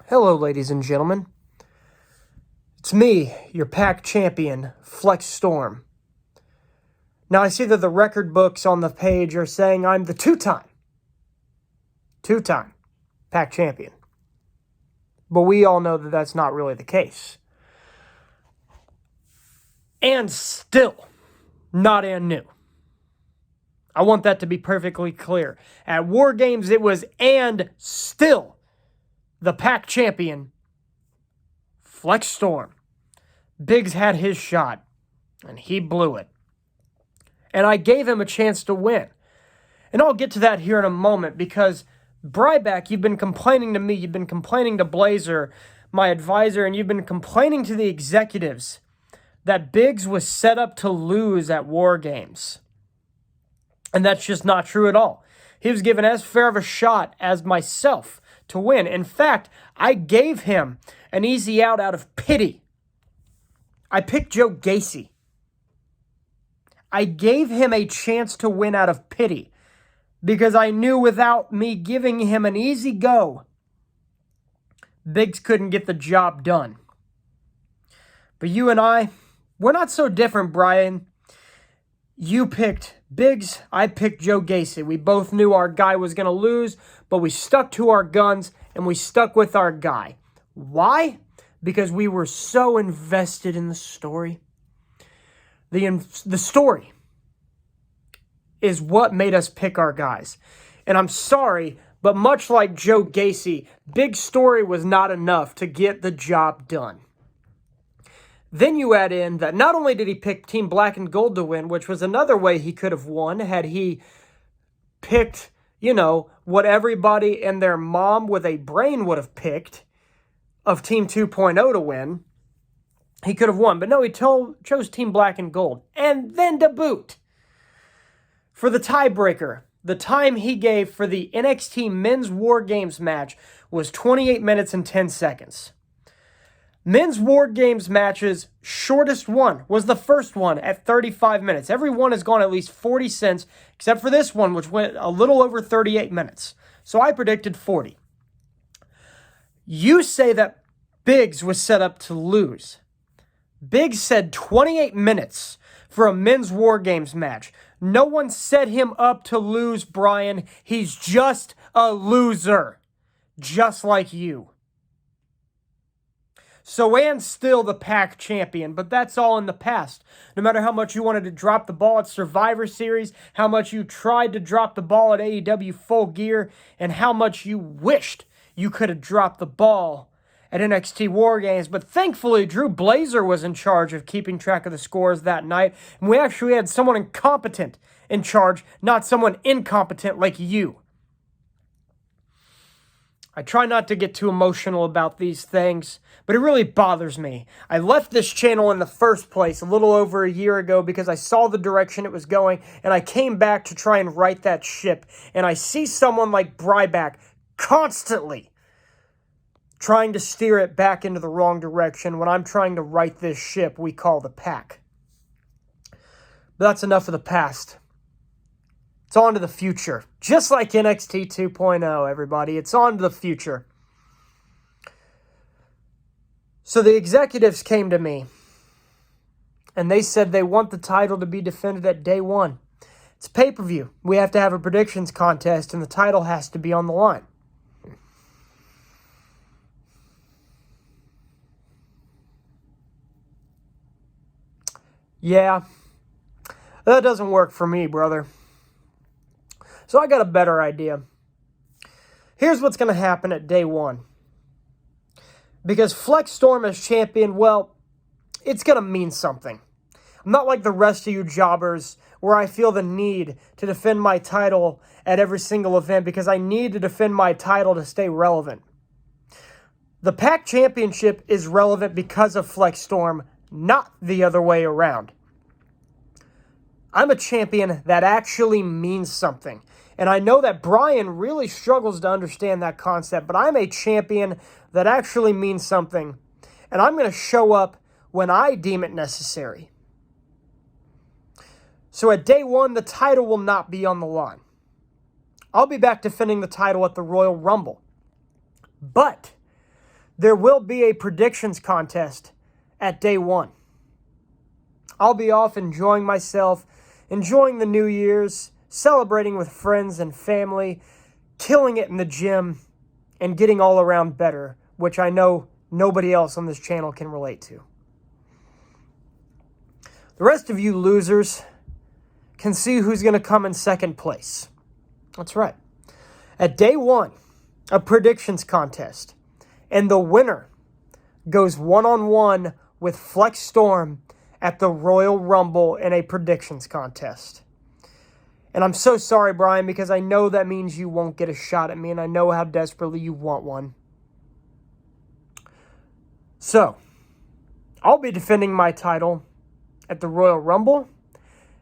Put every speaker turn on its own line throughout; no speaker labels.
Hello, ladies and gentlemen. It's me, your pack champion, Flex Storm. Now, I see that the record books on the page are saying I'm the two-time pack champion. But we all know that that's not really the case. And still, not and new. I want that to be perfectly clear. At WarGames, it was and still the pack champion, Flex Storm. Biggs had his shot, and he blew it. And I gave him a chance to win. And I'll get to that here in a moment, because Bryback, you've been complaining to me, you've been complaining to Blazer, my advisor, and you've been complaining to the executives that Biggs was set up to lose at WarGames. And that's just not true at all. He was given as fair of a shot as myself to win. In fact, I gave him an easy out of pity. I picked Joe Gacy. I gave him a chance to win out of pity because I knew without me giving him an easy go, Biggs couldn't get the job done. But you and I, we're not so different, Brian. You picked Biggs, I picked Joe Gacy. We both knew our guy was going to lose, but we stuck to our guns and we stuck with our guy. Why? Because we were so invested in the story. The story is what made us pick our guys. And I'm sorry, but much like Joe Gacy, big story was not enough to get the job done. Then you add in that not only did he pick Team Black and Gold to win, which was another way he could have won had he picked, what everybody and their mom with a brain would have picked of Team 2.0 to win. He could have won. But no, he chose Team Black and Gold. And then to boot, for the tiebreaker, the time he gave for the NXT Men's WarGames match was 28 minutes and 10 seconds. Men's WarGames matches, shortest one was the first one at 35 minutes. Every one has gone at least 40 cents, except for this one, which went a little over 38 minutes. So I predicted 40. You say that Biggs was set up to lose. Biggs said 28 minutes for a men's WarGames match. No one set him up to lose, Brian. He's just a loser, just like you. So, and still the pack champion, but that's all in the past. No matter how much you wanted to drop the ball at Survivor Series, how much you tried to drop the ball at AEW Full Gear, and how much you wished you could have dropped the ball at NXT WarGames. But thankfully, Drew Blazer was in charge of keeping track of the scores that night, and we actually had someone incompetent in charge, not someone incompetent like you. I try not to get too emotional about these things, but it really bothers me. I left this channel in the first place a little over a year ago because I saw the direction it was going, and I came back to try and right that ship. And I see someone like Bryback constantly trying to steer it back into the wrong direction when I'm trying to right this ship we call the pack. But that's enough of the past. It's on to the future. Just like NXT 2.0, everybody. It's on to the future. So the executives came to me, and they said they want the title to be defended at day one. It's pay-per-view. We have to have a predictions contest, and the title has to be on the line. Yeah, that doesn't work for me, brother. So I got a better idea. Here's what's going to happen at day one. Because Flex Storm as champion, well, it's going to mean something. I'm not like the rest of you jobbers where I feel the need to defend my title at every single event because I need to defend my title to stay relevant. The Pack Championship is relevant because of Flex Storm, not the other way around. I'm a champion that actually means something. And I know that Brian really struggles to understand that concept, but I'm a champion that actually means something. And I'm going to show up when I deem it necessary. So at day one, the title will not be on the line. I'll be back defending the title at the Royal Rumble. But there will be a predictions contest at day 1. I'll be off enjoying myself, enjoying the New Year's, celebrating with friends and family, killing it in the gym, and getting all around better, which I know nobody else on this channel can relate to. The rest of you losers can see who's going to come in second place. That's right. At day 1, a predictions contest, and the winner goes one-on-one with Flex Storm at the Royal Rumble in a predictions contest. And I'm so sorry, Brian, because I know that means you won't get a shot at me, and I know how desperately you want one. So, I'll be defending my title at the Royal Rumble.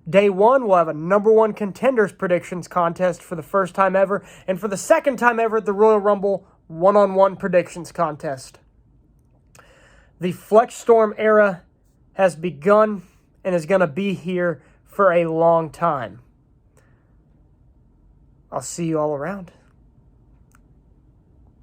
Day 1, we'll have a number 1 contenders predictions contest for the first time ever, and for the second time ever at the Royal Rumble, one-on-one predictions contest. The Flex Storm era has begun and is going to be here for a long time. I'll see you all around.